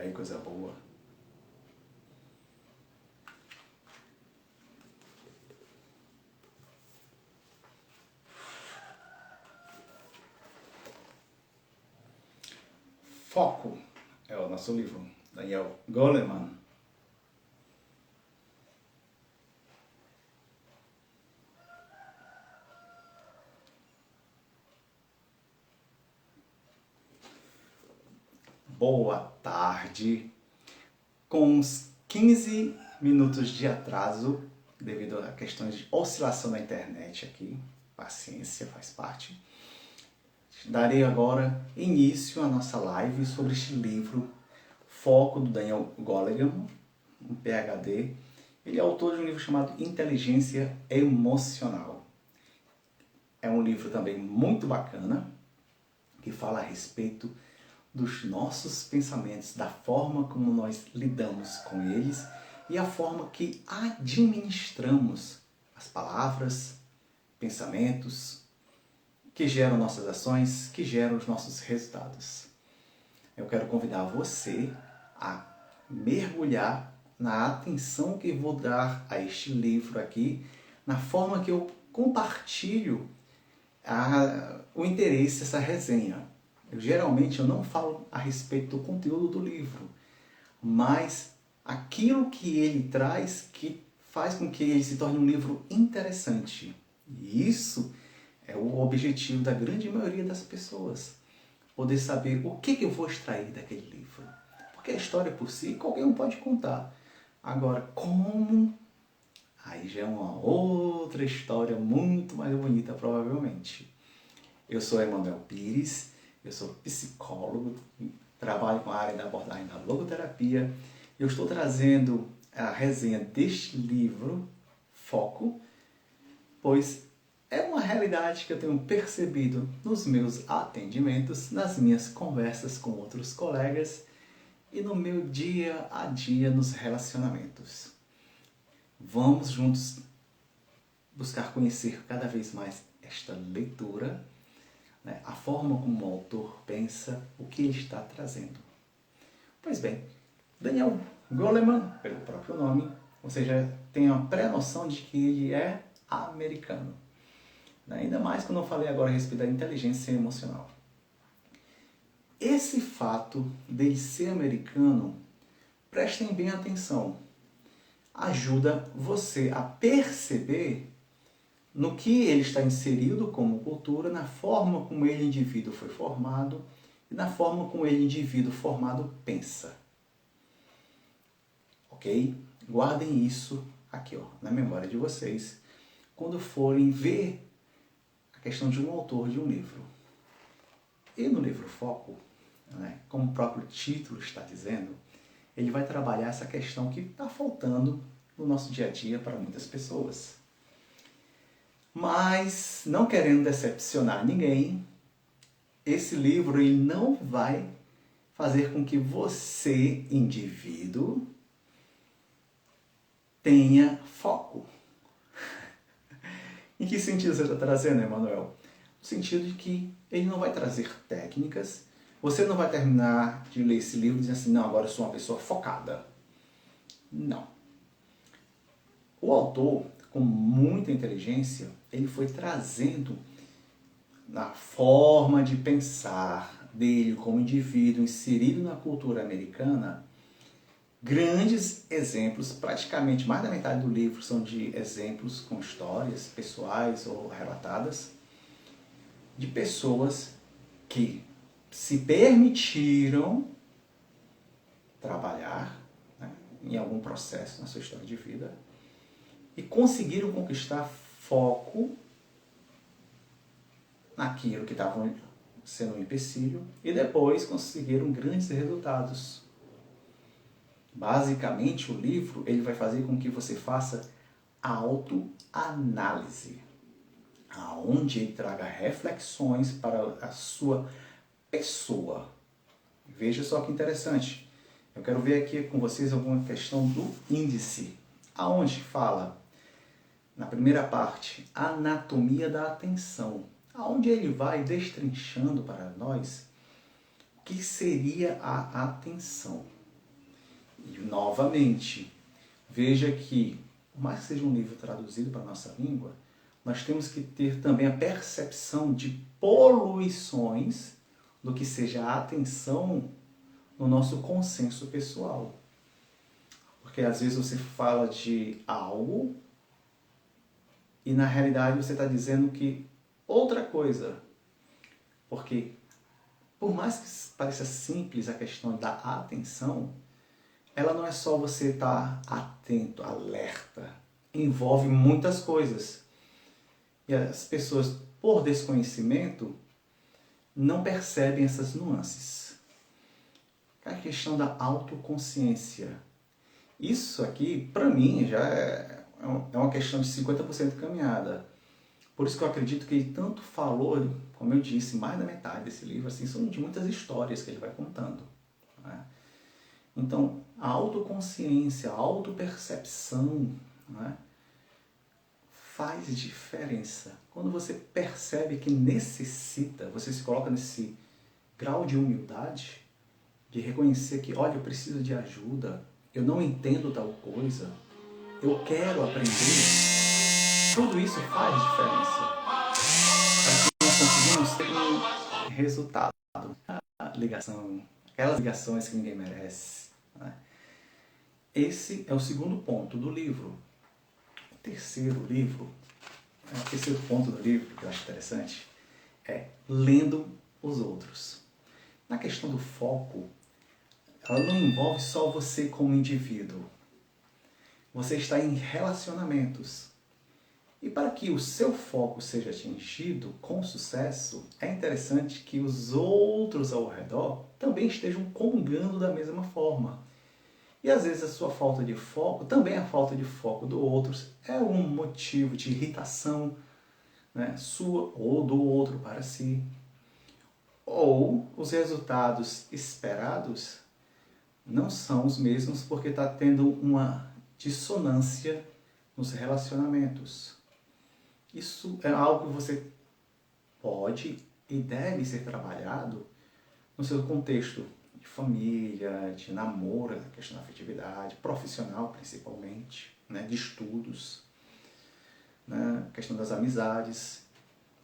aí, coisa boa. Foco é o nosso livro, Daniel Goleman. Boa tarde. Com uns 15 minutos de atraso, devido a questões de oscilação da internet aqui, paciência, faz parte. Darei agora início à nossa live sobre este livro, Foco, do Daniel Goleman, um PhD. Ele é autor de um livro chamado Inteligência Emocional. É um livro também muito bacana, que fala a respeito dos nossos pensamentos, da forma como nós lidamos com eles e a forma que administramos as palavras, pensamentos, que geram nossas ações, que geram os nossos resultados. Eu quero convidar você a mergulhar na atenção que vou dar a este livro aqui, na forma que eu compartilho o interesse dessa resenha. Geralmente eu não falo a respeito do conteúdo do livro, mas aquilo que ele traz que faz com que ele se torne um livro interessante. E isso é o objetivo da grande maioria das pessoas. Poder saber o que eu vou extrair daquele livro. Porque a história por si, qualquer um pode contar. Agora, como? Aí já é uma outra história muito mais bonita, provavelmente. Eu sou Emanuel Pires, eu sou psicólogo, trabalho com a área da abordagem da logoterapia. Eu estou trazendo a resenha deste livro, Foco, pois é uma realidade que eu tenho percebido nos meus atendimentos, nas minhas conversas com outros colegas e no meu dia a dia nos relacionamentos. Vamos juntos buscar conhecer cada vez mais esta leitura, né? A forma como o autor pensa, o que ele está trazendo. Pois bem, Daniel Goleman, pelo próprio nome, você já tem uma pré-noção de que ele é americano. Ainda mais quando eu falei agora a respeito da inteligência emocional. Esse fato dele ser americano, prestem bem atenção, ajuda você a perceber no que ele está inserido como cultura, na forma como ele, indivíduo, foi formado e na forma como ele, indivíduo formado, pensa. Ok? Guardem isso aqui, ó, na memória de vocês, quando forem ver a questão de um autor de um livro. E no livro Foco, né, como o próprio título está dizendo, ele vai trabalhar essa questão que está faltando no nosso dia a dia para muitas pessoas. Mas, não querendo decepcionar ninguém, esse livro ele não vai fazer com que você, indivíduo, tenha foco. Em que sentido você está trazendo, Emanuel? No sentido de que ele não vai trazer técnicas, você não vai terminar de ler esse livro dizendo assim, não, agora eu sou uma pessoa focada. Não. O autor, com muita inteligência, ele foi trazendo na forma de pensar dele como indivíduo inserido na cultura americana, grandes exemplos, praticamente mais da metade do livro são de exemplos com histórias pessoais ou relatadas, de pessoas que se permitiram trabalhar, né, em algum processo na sua história de vida e conseguiram conquistar foco naquilo que estava sendo um empecilho e depois conseguiram grandes resultados. Basicamente, o livro ele vai fazer com que você faça autoanálise, aonde ele traga reflexões para a sua pessoa. Veja só que interessante. Eu quero ver aqui com vocês alguma questão do índice, aonde fala, na primeira parte, anatomia da atenção, aonde ele vai destrinchando para nós o que seria a atenção. E, novamente, veja que, por mais que seja um livro traduzido para a nossa língua, nós temos que ter também a percepção de poluições do que seja a atenção no nosso consenso pessoal. Porque às vezes você fala de algo e na realidade você está dizendo que outra coisa. Porque por mais que pareça simples a questão da atenção, ela não é só você estar atento, alerta. Envolve muitas coisas. E as pessoas, por desconhecimento, não percebem essas nuances. A questão da autoconsciência. Isso aqui, para mim, já é uma questão de 50% caminhada. Por isso que eu acredito que ele tanto falou, como eu disse, mais da metade desse livro, assim, são de muitas histórias que ele vai contando. Né? Então, a autoconsciência, a autopercepção, né, faz diferença. Quando você percebe que necessita, você se coloca nesse grau de humildade, de reconhecer que, olha, eu preciso de ajuda, eu não entendo tal coisa, eu quero aprender. Tudo isso faz diferença. Para que nós conseguimos ter um resultado. A ligação, aquelas ligações que ninguém merece. Né? Esse é o segundo ponto do livro. O terceiro ponto do livro, que eu acho interessante, é lendo os outros. Na questão do foco, ela não envolve só você como indivíduo. Você está em relacionamentos. E para que o seu foco seja atingido com sucesso, é interessante que os outros ao redor também estejam comungando da mesma forma. E às vezes a sua falta de foco, também a falta de foco do outro, é um motivo de irritação, né, sua ou do outro para si. Ou os resultados esperados não são os mesmos porque está tendo uma dissonância nos relacionamentos. Isso é algo que você pode e deve ser trabalhado no seu contexto de família, de namoro, na questão da afetividade, profissional principalmente, né, de estudos, né, questão das amizades.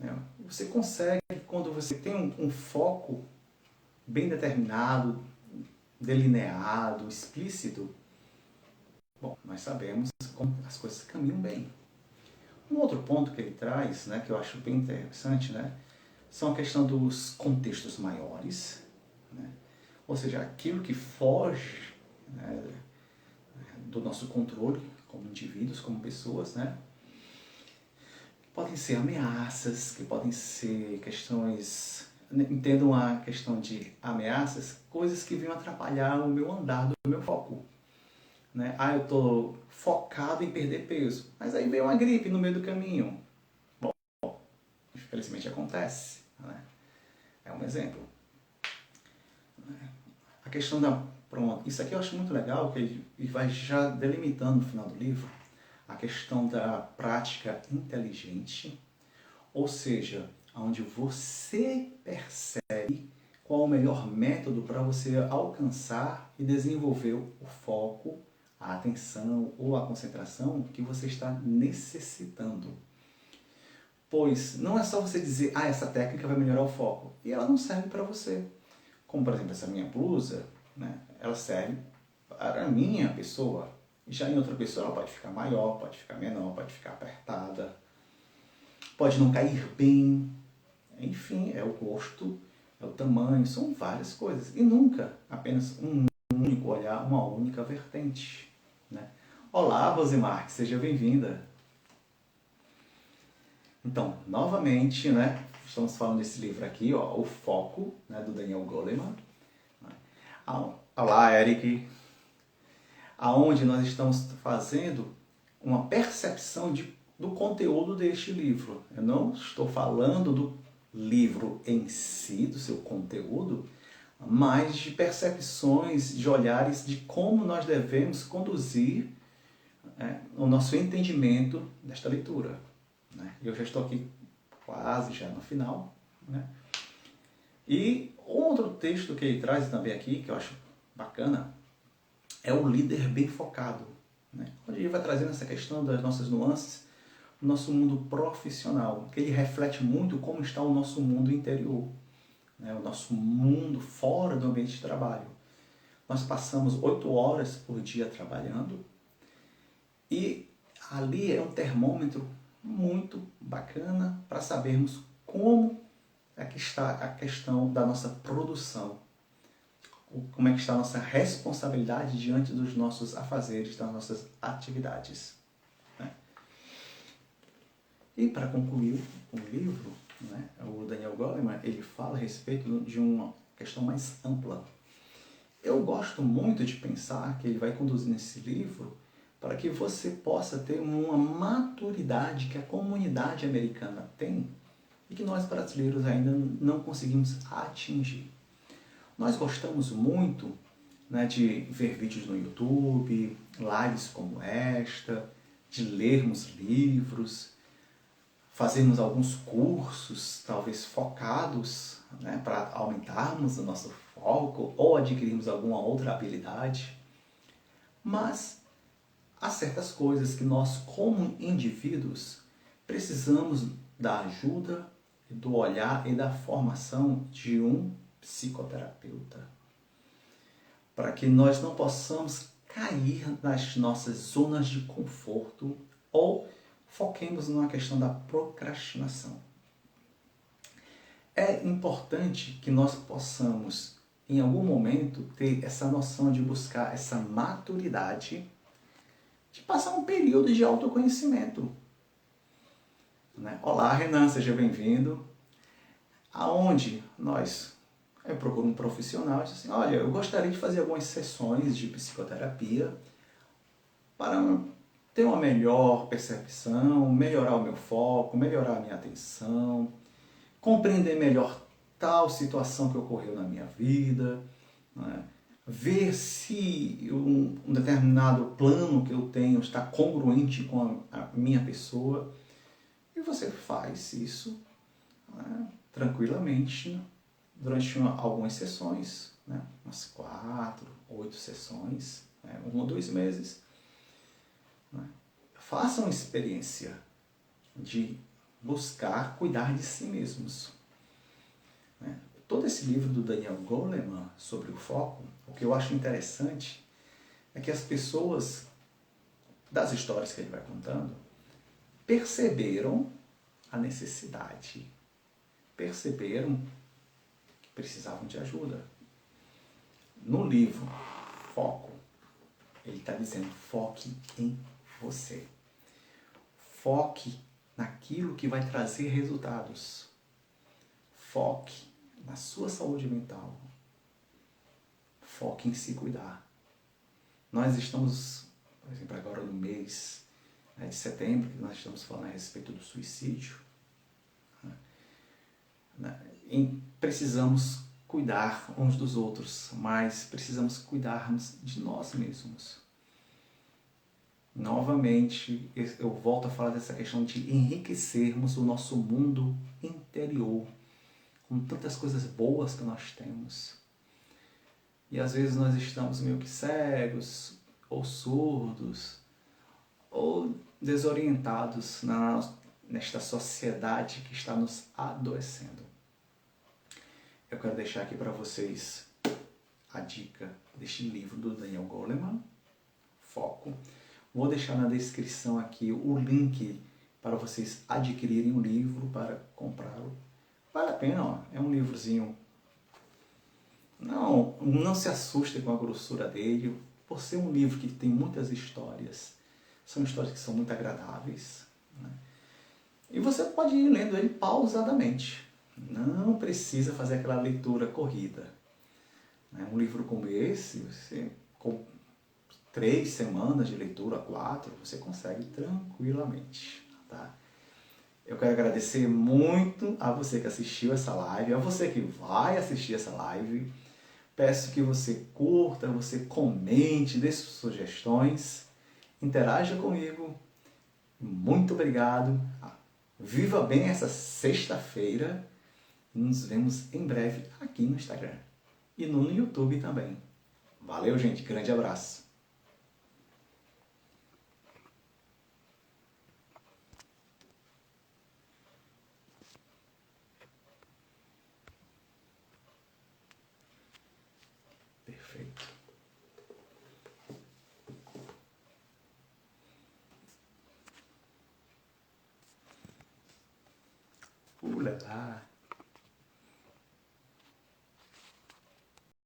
Né. Você consegue, quando você tem um foco bem determinado, delineado, explícito, bom, nós sabemos como as coisas caminham bem. Um outro ponto que ele traz, né, que eu acho bem interessante, né, são a questão dos contextos maiores, né, ou seja, aquilo que foge, né, do nosso controle como indivíduos, como pessoas, né, podem ser ameaças, que podem ser questões, entendam a questão de ameaças, coisas que venham atrapalhar o meu andar do meu foco. Né? Ah, eu estou focado em perder peso, mas aí veio uma gripe no meio do caminho. Bom, infelizmente acontece. Né? É um exemplo. A questão da... Pronto, isso aqui eu acho muito legal, que ele vai já delimitando no final do livro a questão da prática inteligente, ou seja, onde você percebe qual o melhor método para você alcançar e desenvolver o foco, a atenção ou a concentração que você está necessitando. Pois não é só você dizer, ah, essa técnica vai melhorar o foco, e ela não serve para você. Como, por exemplo, essa minha blusa, né, ela serve para a minha pessoa. Já em outra pessoa ela pode ficar maior, pode ficar menor, pode ficar apertada, pode não cair bem. Enfim, é o gosto, é o tamanho, são várias coisas. E nunca apenas um único olhar, uma única vertente. Né? Olá, Rosemar, seja bem-vinda. Então, novamente, né, estamos falando desse livro aqui, ó, O Foco, né, do Daniel Goleman. Olá, Eric. Aonde nós estamos fazendo uma percepção do conteúdo deste livro. Eu não estou falando do livro em si, do seu conteúdo, mas de percepções, de olhares de como nós devemos conduzir o nosso entendimento desta leitura. Né? Eu já estou aqui quase já no final. Né? E outro texto que ele traz também aqui, que eu acho bacana, é o líder bem focado, né? Onde ele vai trazendo essa questão das nossas nuances, o nosso mundo profissional, que ele reflete muito como está o nosso mundo interior, né? O nosso mundo fora do ambiente de trabalho. Nós passamos 8 horas por dia trabalhando e ali é um termômetro muito bacana para sabermos como é que está a questão da nossa produção, como é que está a nossa responsabilidade diante dos nossos afazeres, das nossas atividades, né? E para concluir o livro, né, o Daniel Goleman, ele fala a respeito de uma questão mais ampla. Eu gosto muito de pensar que ele vai conduzir nesse livro para que você possa ter uma maturidade que a comunidade americana tem e que nós brasileiros ainda não conseguimos atingir. Nós gostamos muito, né, de ver vídeos no YouTube, lives como esta, de lermos livros, fazermos alguns cursos, talvez focados, né, para aumentarmos o nosso foco ou adquirirmos alguma outra habilidade. Mas há certas coisas que nós, como indivíduos, precisamos da ajuda, do olhar e da formação de um psicoterapeuta, para que nós não possamos cair nas nossas zonas de conforto ou foquemos na questão da procrastinação. É importante que nós possamos, em algum momento, ter essa noção de buscar essa maturidade, de passar um período de autoconhecimento, né? Olá, Renan, seja bem-vindo. Aonde eu procuro um profissional e digo assim, olha, eu gostaria de fazer algumas sessões de psicoterapia para ter uma melhor percepção, melhorar o meu foco, melhorar a minha atenção, compreender melhor tal situação que ocorreu na minha vida, né? Ver se um determinado plano que eu tenho está congruente com a minha pessoa. E você faz isso, né, tranquilamente durante algumas sessões, né, umas 4, 8 sessões, né, 1 ou 2 meses. Né? Faça uma experiência de buscar cuidar de si mesmos. Né? Todo esse livro do Daniel Goleman sobre o foco, o que eu acho interessante é que as pessoas, das histórias que ele vai contando, perceberam a necessidade, perceberam que precisavam de ajuda. No livro Foco, ele está dizendo, foque em você. Foque naquilo que vai trazer resultados. Foque na sua saúde mental. Foque em se cuidar. Nós estamos, por exemplo, agora no mês de setembro, que nós estamos falando a respeito do suicídio. Precisamos cuidar uns dos outros, mas precisamos cuidarmos de nós mesmos. Novamente, eu volto a falar dessa questão de enriquecermos o nosso mundo interior com tantas coisas boas que nós temos. E às vezes nós estamos meio que cegos, ou surdos, ou desorientados nesta sociedade que está nos adoecendo. Eu quero deixar aqui para vocês a dica deste livro do Daniel Goleman, Foco. Vou deixar na descrição aqui o link para vocês adquirirem o livro, para comprá-lo. Vale a pena, ó. É um livrozinho. Não se assustem com a grossura dele, por ser um livro que tem muitas histórias. São histórias que são muito agradáveis, né? E você pode ir lendo ele pausadamente. Não precisa fazer aquela leitura corrida. Um livro como esse, você, com 3 semanas de leitura, 4, você consegue tranquilamente. Tá? Eu quero agradecer muito a você que assistiu essa live, a você que vai assistir essa live. Peço que você curta, você comente, dê suas sugestões, interaja comigo. Muito obrigado. Viva bem essa sexta-feira. Nos vemos em breve aqui no Instagram e no YouTube também. Valeu, gente. Grande abraço. Ulala.